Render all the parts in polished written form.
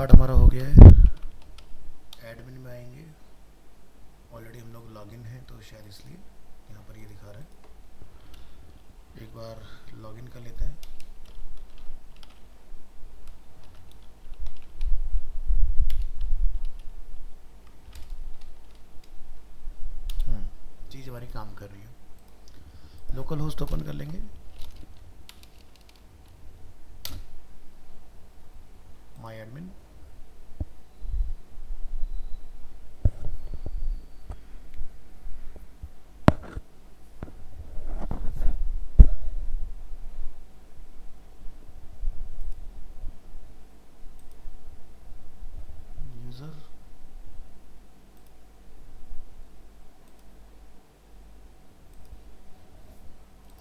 Part हमारा हो गया है। एडमिन में आएंगे। ऑलरेडी हम लोग लॉगिन हैं तो शायद इसलिए यहाँ पर ये दिखा रहा है। एक बार लॉगिन कर लेते हैं। चीज़ हमारी काम कर रही है। लोकल होस्ट ओपन कर लेंगे। माई एडमिन। यूज़र।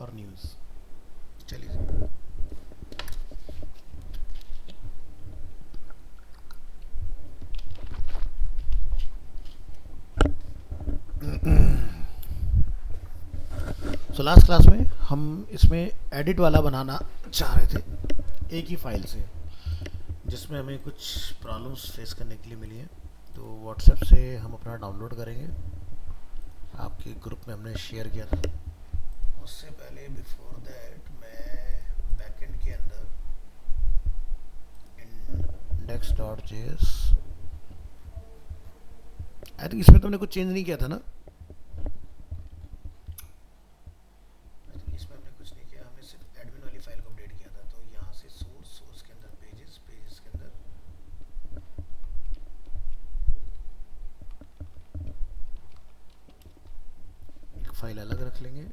और न्यूज़। चलिए। सो लास्ट क्लास में हम इसमें एडिट वाला बनाना चाह रहे थे एक ही फाइल से, जिसमें हमें कुछ प्रॉब्लम्स फेस करने के लिए मिली हैं। तो व्हाट्सएप से हम अपना डाउनलोड करेंगे। आपके ग्रुप में हमने शेयर किया था। उससे पहले बिफोर दैट मैं बैकएंड के अंदर index.js, आई थिंक इसमें तुमने कुछ चेंज नहीं किया था ना? इसमें हमने कुछ नहीं किया, हमने सिर्फ एडमिन वाली फाइल को अपडेट किया था। तो यहाँ से सोर्स के अंदर पेजेस के अंदर एक फाइल अलग रख लेंगे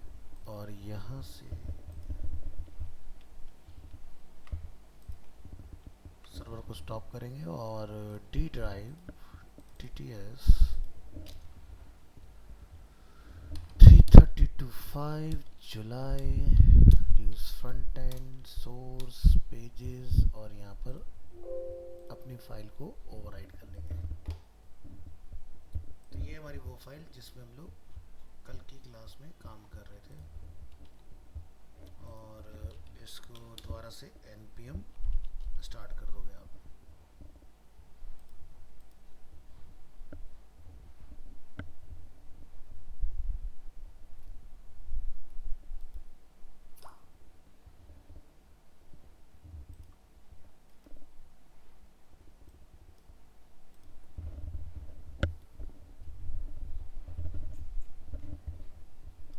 और यहाँ से सर्वर को स्टॉप करेंगे और डी ड्राइव TTS 332.5 जुलाई use front end source pages और यहाँ पर अपनी फाइल को ओवरराइट कर लेंगे। तो ये हमारी वो फाइल जिसमें हम लोग कल की क्लास में काम कर रहे थे, और इसको दोबारा से npm स्टार्ट कर दोगे आप।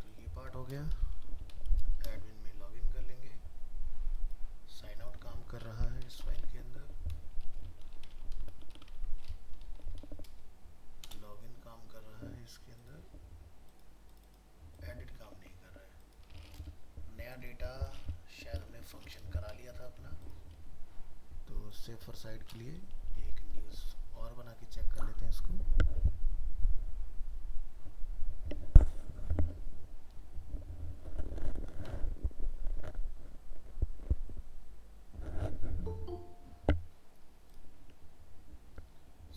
तो ये पार्ट हो गया। एडमिन में लॉगिन कर लेंगे। साइन आउट काम कर रहा है इस फाइल के अंदर। लॉगिन काम कर रहा है इसके अंदर। एडिट काम नहीं कर रहा है। नया डेटा शायद हमने फंक्शन करा लिया था अपना, तो सेफर साइड के लिए एक न्यूज़ और बना के चेक कर लेते हैं इसको।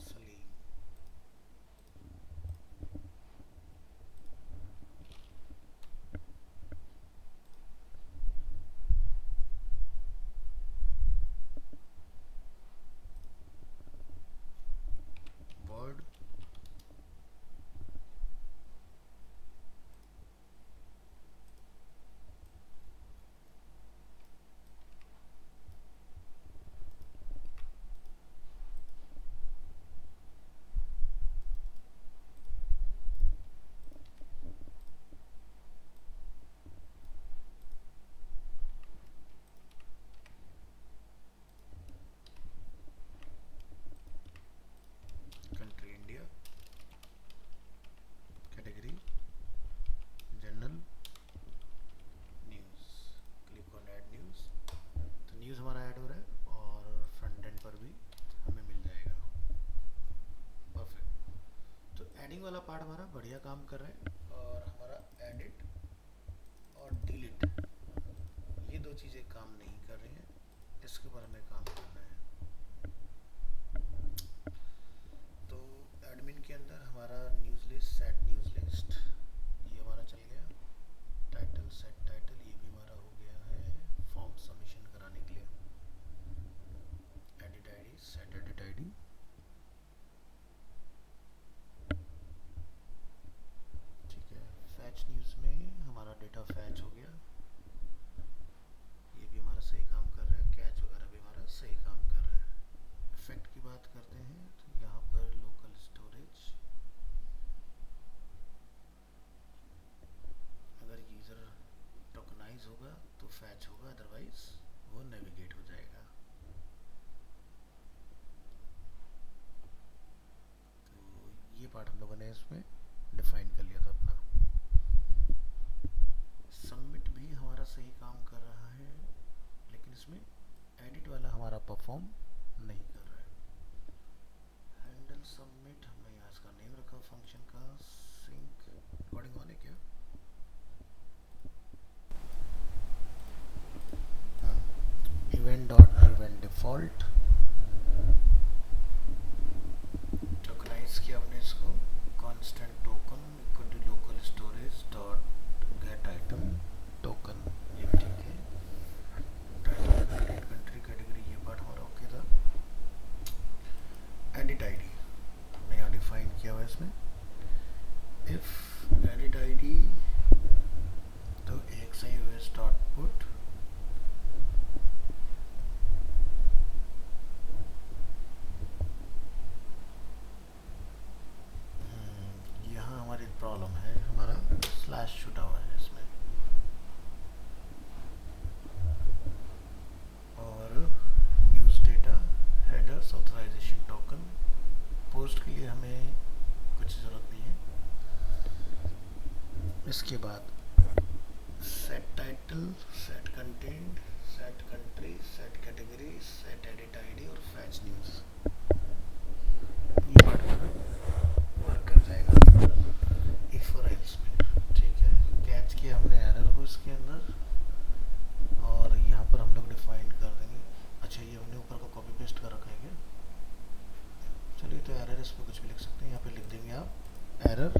Salim. Word. Country India. Category general. News. Click on add news. तो न्यूज़ हमारा ऐड हो रहा है और फ्रंट एंड पर भी हमें मिल जाएगा। परफेक्ट। तो एडिंग वाला पार्ट हमारा बढ़िया काम कर रहा है, और हमारा एडिट और डिलीट ये दो चीज़ें काम नहीं कर रही हैं। इसके ऊपर हमें काम करना है। तो एडमिन के अंदर हमारा news list, set news list ये हमारा चल गया। टाइटल, सेट टाइटल ये भी हमारा हो गया है फॉर्म सबमिशन कराने के लिए। Edit ID, set edit ID. Data fetch हो गया, ये भी हमारा सही काम कर रहा है, कैच वगैरह भी हमारा सही काम कर रहा है। इफेक्ट की बात करते हैं तो यहाँ पर लोकल स्टोरेज, अगर यूज़र टोकनाइज होगा तो फैच होगा, अदरवाइज वो नेविगेट हो जाएगा। तो ये पार्ट हम लोगों ने इसमें डिफाइन कर लिया था अपना। सबमिट भी हमारा सही काम कर रहा है, लेकिन इसमें एडिट वाला हमारा परफॉर्म नहीं कर रहा है। हैंडल सबमिट, हमने यहाँ इसका नेम रखा फंक्शन का, सिंक। रिकॉर्डिंग ऑन है क्या? Event dot event default, tokenize किया हमने इसको, constant token equal to local storage dot get item token, ये भी ठीक है। टाइटल कंट्री कैटेगरी, ये पार्ट हमारा ओके था। एडिट आईडी हमने यहाँ डिफाइन किया हुआ है इसमें, इफ एडिट आईडी तो axis डॉट पुट यहाँ हमारी प्रॉब्लम है, हमारा स्लैश छूटा हुआ है इसमें। और news data headers authorization token, post के लिए हमें कुछ ज़रूरत नहीं है। इसके बाद set title, set content, set country, set category, set edit ID और फैच न्यूज़, ये पार्ट में वर्क कर जाएगा इफ और एल्स में। ठीक है, कैच किया हमने एरर को इसके अंदर, और यहाँ पर हम लोग डिफाइन कर देंगे। अच्छा, ये हमने ऊपर को कॉपी पेस्ट कर रखा है क्या? चलिए, तो एरर इस पर कुछ भी लिख सकते हैं, यहाँ पे लिख देंगे आप एरर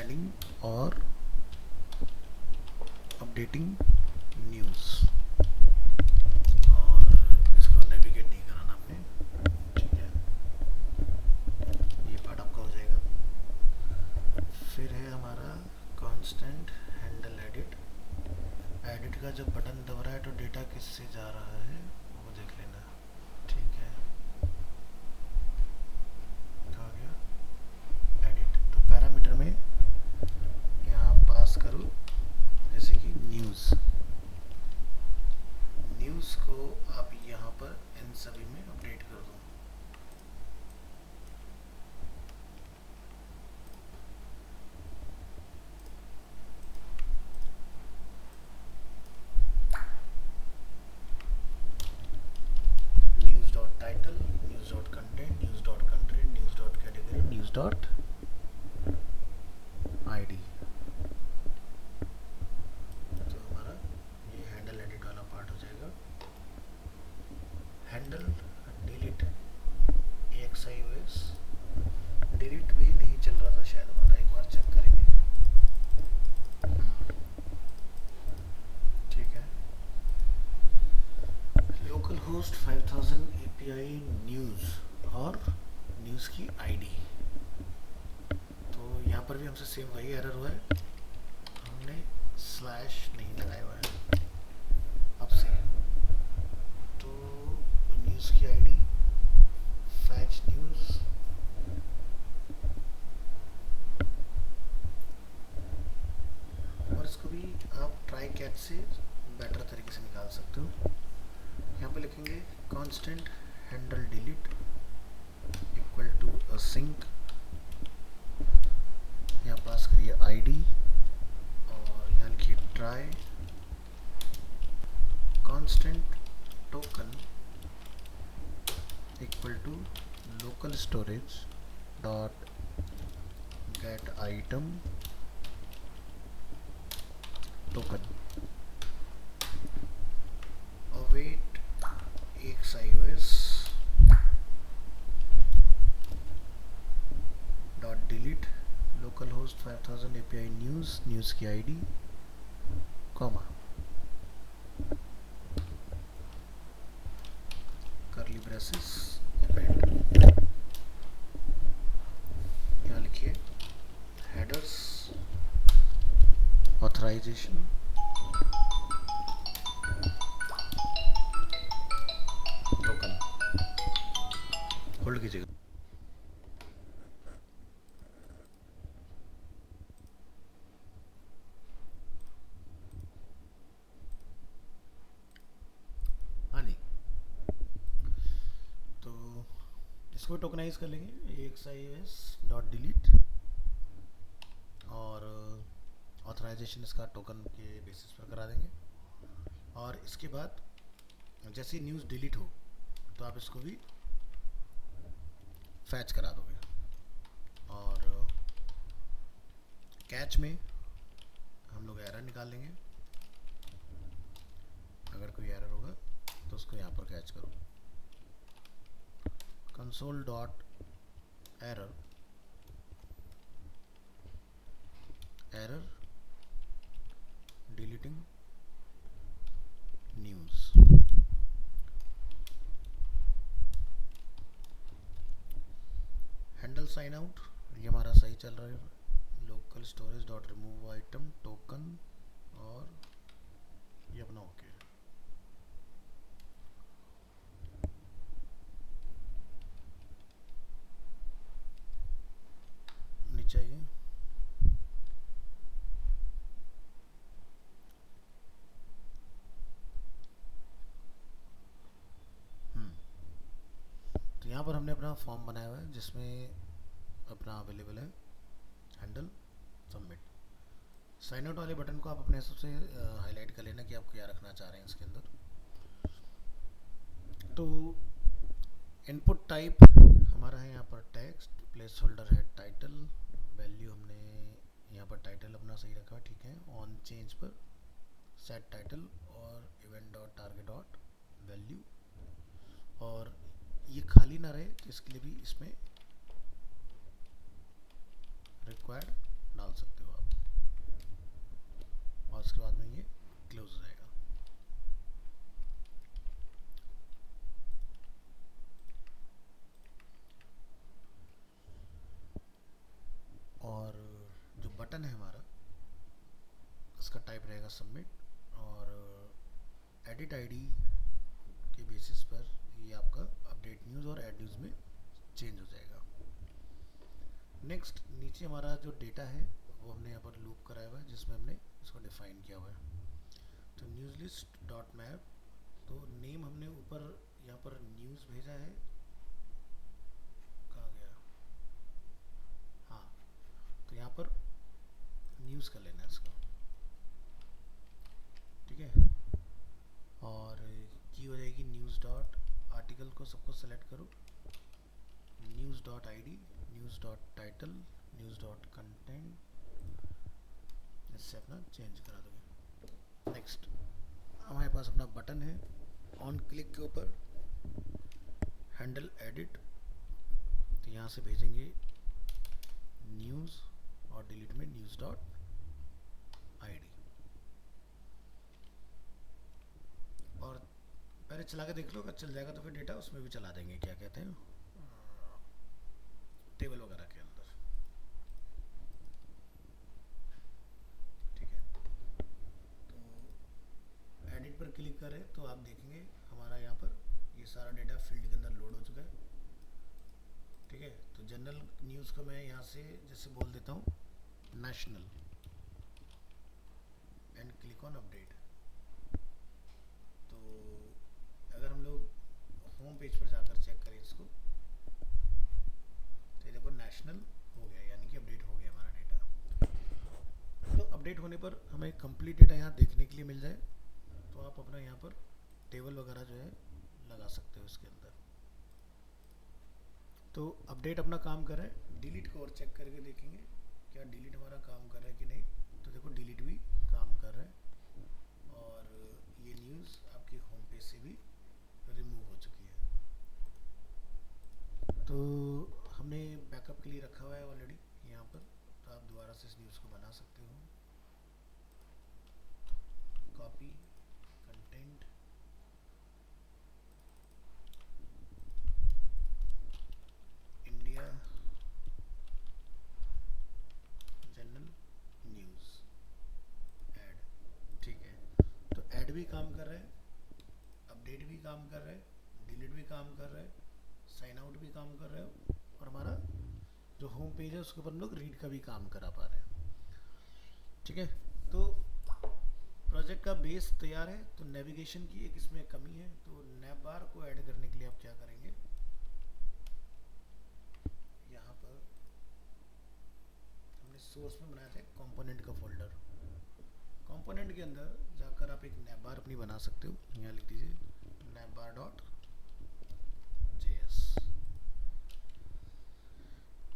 एडिंग और अपडेटिंग न्यूज़, और इसको नेविगेट नहीं कराना आपने। ठीक है, ये पार्ट आपका हो जाएगा। फिर है हमारा कांस्टेंट हैंडल एडिट। एडिट का जब बटन दब रहा है तो डेटा किससे जा रहा है वो देख लेना। ठीक है, आ गया एडिट। तो पैरामीटर में यहाँ पास करो जैसे कि न्यूज़, न्यूज़ को आप यहाँ पर इन सभी में अपडेट कर दो। News dot title, news dot content, news dot country, news dot category, news dot ID. तो हमारा ये हैंडल एडिट वाला पार्ट हो जाएगा। हैंडल डिलीट axis, डिलीट भी नहीं चल रहा था शायद हमारा, एक बार चेक करेंगे। ठीक है, लोकल होस्ट 5000 API न्यूज़ और न्यूज़ की आईडी। तो यहाँ पर भी हमसे सेम वही एरर हुआ है, हमने स्लैश नहीं लगाया हुआ है अब से। तो न्यूज़ की आईडी फैच न्यूज़, और इसको भी आप ट्राई कैच से बेटर तरीके से निकाल सकते हो। यहाँ पे लिखेंगे constant handle delete equal to async, यहाँ पास करिए आईडी और यहाँ लिखिए try, constant token equal to local storage dot get item token, await axis dot delete localhost 5000 API news, news की ID, comma, curly braces event, यहाँ लिखिए headers authorization, token, hold कीजिएगा। हाँ जी, तो इसको टोकनाइज कर लेंगे axis डॉट डिलीट, और ऑथराइजेशन इसका टोकन के बेसिस पर करा देंगे। और इसके बाद जैसे न्यूज़ डिलीट हो तो आप इसको भी फैच करा दोगे। और कैच में हम लोग एरर निकाल लेंगे, अगर कोई एरर होगा तो उसको यहाँ पर कैच करो, console dot error, error deleting news. Handle sign out, ये हमारा सही चल रहा है, local storage dot remove item token, और ये अपना ओके है। नीचे आइए, तो यहाँ पर हमने अपना फॉर्म बनाया हुआ है जिसमें अपना अवेलेबल है हैंडल सबमिट। साइन आउट वाले बटन को आप अपने हिसाब से हाईलाइट कर लेना कि आप क्या रखना चाह रहे हैं इसके अंदर। तो इनपुट टाइप हमारा है यहाँ पर टेक्स्ट, प्लेस होल्डर है टाइटल, वैल्यू हमने यहाँ पर टाइटल अपना सही रखा है, ठीक है। ऑन चेंज पर सेट टाइटल और event dot target dot value, और ये खाली ना रहे तो इसके लिए भी इसमें रिक्वायर्ड डाल सकते हो आप, और उसके बाद में ये क्लोज हो जाएगा। और जो बटन है हमारा इसका टाइप रहेगा सबमिट, और एडिट आईडी के बेसिस पर ये आपका अपडेट न्यूज़ और एड न्यूज़ में चेंज हो जाएगा। नेक्स्ट नीचे हमारा जो डेटा है वो हमने यहाँ पर लूप कराया हुआ है जिसमें हमने इसको डिफाइन किया हुआ है। तो न्यूज़ लिस्ट डॉट मैप, तो नेम हमने ऊपर यहाँ पर न्यूज़ भेजा है, कहाँ गया, हाँ, तो यहाँ पर न्यूज़ कर लेना है इसका, ठीक है। और की हो जाएगी न्यूज़ डॉट आर्टिकल को सबको सेलेक्ट करो, news dot ID, news dot title, news dot content, इससे अपना चेंज करा दोगे। नेक्स्ट हमारे पास अपना बटन है, ऑन क्लिक के ऊपर हैंडल एडिट, तो यहाँ से भेजेंगे न्यूज़ और डिलीट में न्यूज़ डॉट आईडी। और पहले चला के देख लो, अगर चल जाएगा तो फिर डेटा उसमें भी चला देंगे, क्या कहते हैं, टेबल वगैरह के अंदर, ठीक है। तो एडिट पर क्लिक करें तो आप देखेंगे हमारा यहाँ पर ये सारा डेटा फील्ड के अंदर लोड हो चुका है, ठीक है। तो जनरल न्यूज़ को मैं यहाँ से जैसे बोल देता हूँ national, and click on update. तो अगर हम लोग होम पेज पर जाकर चेक करें इसको, तो ये देखो नेशनल हो गया, यानी कि अपडेट हो गया हमारा डेटा। तो अपडेट होने पर हमें कंप्लीट डेटा यहाँ देखने के लिए मिल जाए तो आप अपना यहाँ पर टेबल वगैरह जो है लगा सकते हो इसके अंदर। तो अपडेट अपना काम कर रहा है, डिलीट को और चेक करके देखेंगे क्या डिलीट हमारा काम कर रहा है कि नहीं। तो देखो डिलीट भी काम कर रहा है, और ये न्यूज़ आपकी होम पेज से भी रिमूव हो चुकी है। तो हमने बैकअप के लिए रखा हुआ है ऑलरेडी यहाँ पर, तो आप दोबारा से इस न्यूज़ को बना सकते हो। Copy content, India general news, भी काम कर रहा है, अपडेट भी काम कर रहा है, डिलीट भी काम कर रहा है, साइन आउट भी काम कर रहा है, और हमारा जो होम पेज है उसके ऊपर हम लोग रीड का भी काम करा पा रहे हैं। ठीक है, तो प्रोजेक्ट का बेस तैयार है। तो नेविगेशन की एक इसमें कमी है, तो नैव बार को ऐड करने के लिए आप क्या करेंगे, यहाँ पर हमने सोर्स में बनाया था कंपोनेंट का फोल्डर, कंपोनेंट के अंदर जाकर आप एक नैव बार अपनी बना सकते हो। यहाँ लिख दीजिए navbar.js।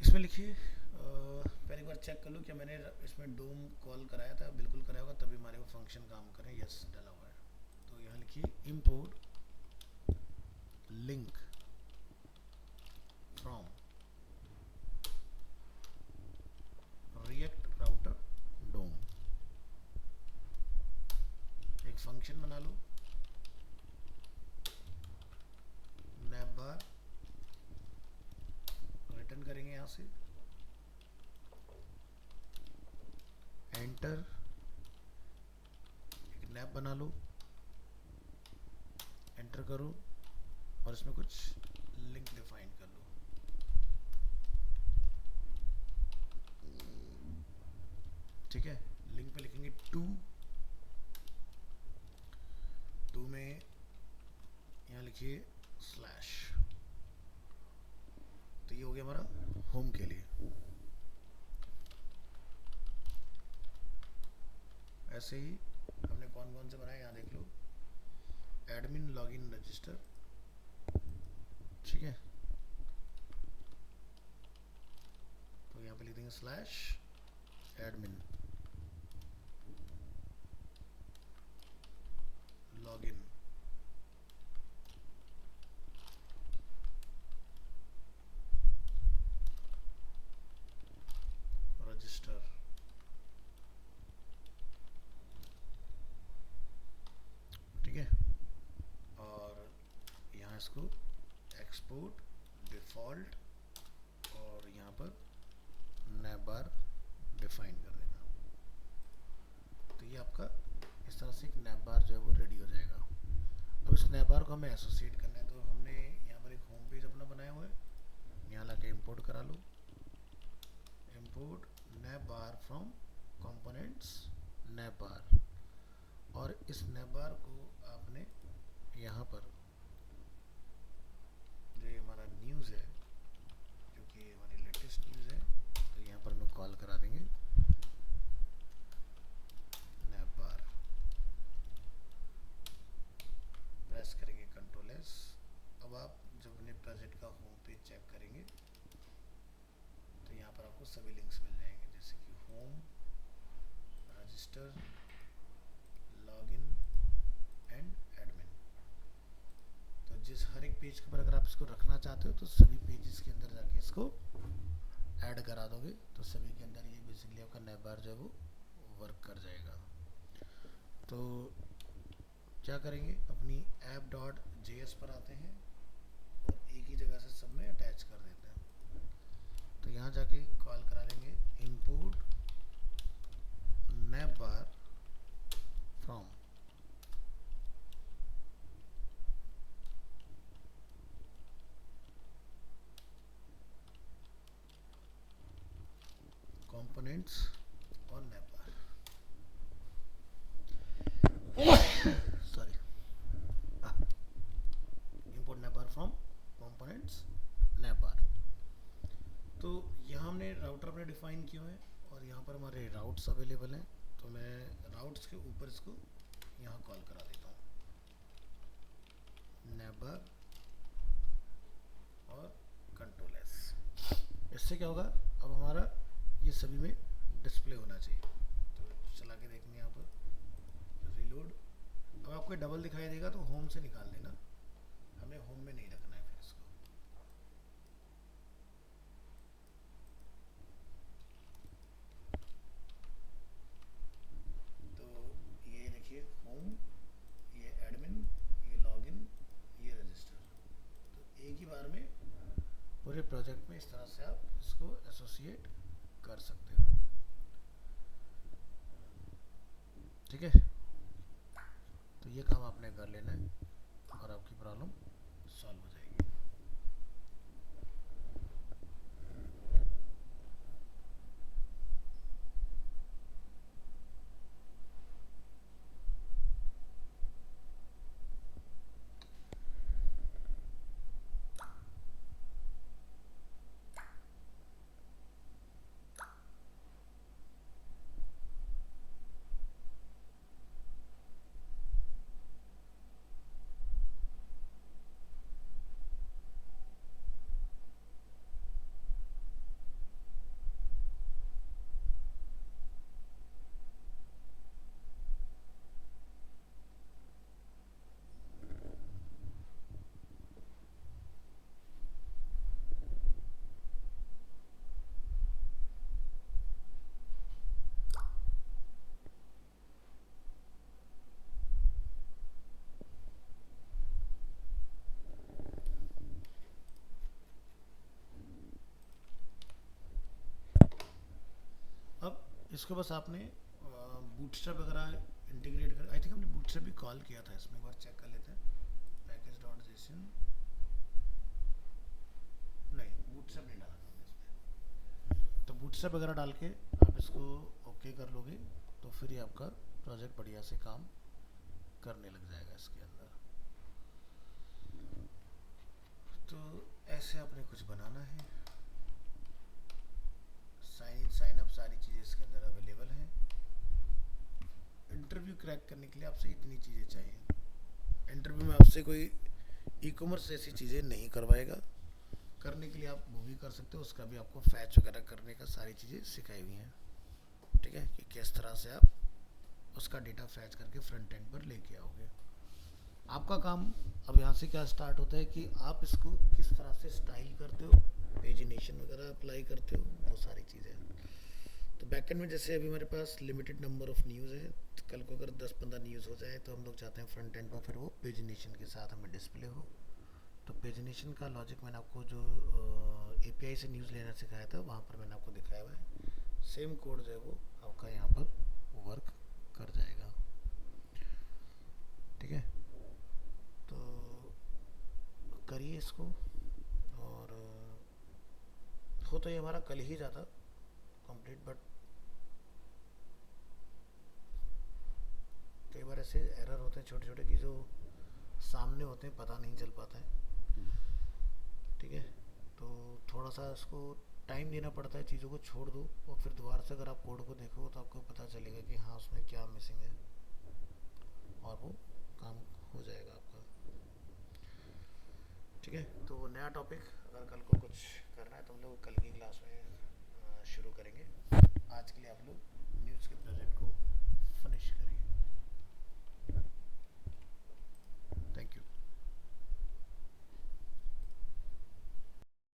इसमें लिखिए पहली बार चेक कर लो क्या मैंने इसमें डोम कॉल कराया था, बिल्कुल कराया होगा तभी हमारे वो फंक्शन काम करें, यस डाला हुआ है। तो यहाँ लिखिए import link from react router dom, एक फंक्शन बना लो navbar, रिटर्न करेंगे यहाँ से एंटर, एक नैव बना लो, एंटर करो और इसमें कुछ लिंक डिफाइन कर लो। ठीक है, लिंक पे लिखेंगे टू में यहाँ लिखिए स्लैश, तो ये हो गया हमारा होम के लिए। ऐसे ही हमने कौन कौन से बनाए यहाँ देख लो, एडमिन लॉगिन रजिस्टर, ठीक है, तो यहाँ पे लिख देंगे स्लैश एडमिन लॉगिन रजिस्टर, ठीक है, और यहाँ इसको एक्सपोर्ट डिफ़ॉल्ट और यहाँ पर navbar डिफाइन कर देना। तो ये आपका इस तरह से एक navbar जो है वो रेडी हो जाएगा। अब इस navbar को हमें एसोसिएट करना है, तो हमने यहाँ पर एक होम पेज अपना बनाया हुआ है, यहाँ लाके इंपोर्ट करा लो, import navbar from components navbar, और इस navbar को आपने यहाँ पर जो ये हमारा न्यूज़ है, क्योंकि हमारी लेटेस्ट न्यूज़ है, तो यहाँ पर हम लोग कॉल करा देंगे navbar, प्रेस करेंगे कंट्रोल एस। अब आप जब अपने प्रोजेक्ट का होम पेज चेक करेंगे तो यहाँ पर आपको सभी लिंक्स मिल जाएंगे, जैसे कि home, register, login and admin. तो जिस हर एक पेज के ऊपर अगर आप इसको रखना चाहते हो तो सभी पेजेस के अंदर जाके इसको ऐड करा दोगे, तो सभी के अंदर ये बेसिकली आपका navbar जो है वो वर्क कर जाएगा। तो क्या करेंगे, अपनी app.js पर आते हैं और एक ही जगह से सब में अटैच कर देते हैं। तो यहाँ जाके कॉल करा लेंगे import navbar from components और navbar, sorry, import navbar from components navbar। तो यहाँ हमने राउटर अपने डिफाइन किए हैं और यहाँ पर हमारे राउट्स अवेलेबल हैं, तो मैं राउट्स के ऊपर इसको यहाँ कॉल करा देता हूँ navbar और कंट्रोल एस। इससे क्या होगा, अब हमारा ये सभी में डिस्प्ले होना चाहिए। तो चला के देखेंगे यहाँ पर रीलोड, अब आपको डबल दिखाई देगा तो होम से निकाल देना, हमें होम में नहीं रखना है फिर इसको। तो ये देखिए होम, ये एडमिन, ये लॉगिन, ये रजिस्टर, तो एक ही बार में पूरे प्रोजेक्ट में इस तरह से आप इसको एसोसिएट कर सकते हो। ठीक है, तो ये काम आपने कर लेना है और आपकी प्रॉब्लम सॉल्व हो जाएगी। अब इसको बस आपने बूटस्ट्रैप वगैरह इंटीग्रेट कर, आई थिंक हमने बूटस्ट्रैप भी कॉल किया था इसमें, एक बार चेक कर लेते हैं। पैकेज डॉट जेसन, नहीं बूटस्ट्रैप नहीं डाला था हमने इसमें। तो बूटस्ट्रैप वगैरह डाल के आप इसको ओके कर लोगे तो फिर ये आपका प्रोजेक्ट बढ़िया से काम करने लग जाएगा इसके अंदर। तो ऐसे आपने कुछ बनाना है। साइन इन साइन अप सारी चीज़ें इसके अंदर अवेलेबल हैं। इंटरव्यू क्रैक करने के लिए आपसे इतनी चीज़ें चाहिए। इंटरव्यू में आपसे कोई ई कॉमर्स जैसी चीज़ें नहीं करवाएगा। करने के लिए आप वो भी कर सकते हो, उसका भी आपको फैच वगैरह करने का सारी चीज़ें सिखाई हुई हैं। ठीक है, कि किस तरह से आप उसका डेटा फैच करके फ्रंट एंड पर लेके आओगे। आपका काम अब यहाँ से क्या स्टार्ट होता है कि आप इसको किस तरह से स्टाइल करते हो, पेजिनेशन वगैरह अप्लाई करते हो, वो सारी चीज़ें। तो बैकएंड में जैसे अभी हमारे पास लिमिटेड नंबर ऑफ न्यूज़ है, तो कल को अगर 10-15 न्यूज़ हो जाए तो हम लोग चाहते हैं फ्रंट एंड पर फिर वो पेजिनेशन के साथ हमें डिस्प्ले हो। तो पेजिनेशन का लॉजिक मैंने आपको जो एपीआई से न्यूज़ लेना सिखाया था वहाँ पर मैंने आपको दिखाया हुआ है। सेम कोड जो है वो आपका यहाँ पर वर्क कर जाएगा। ठीक है, तो करिए इसको। और हो तो ये हमारा कल ही जाता कंप्लीट, बट कई बार ऐसे एरर होते हैं छोटे छोटे कि जो सामने होते हैं पता नहीं चल पाता है। ठीक है, तो थोड़ा सा इसको टाइम देना पड़ता है, चीज़ों को छोड़ दो और फिर दोबारा से अगर आप कोड को देखो तो आपको पता चलेगा कि हाँ उसमें क्या मिसिंग है और वो काम हो जाएगा आपका। ठीक है, तो वो नया टॉपिक अगर कल को कुछ करना है तो हम लोग कल की क्लास में शुरू करेंगे।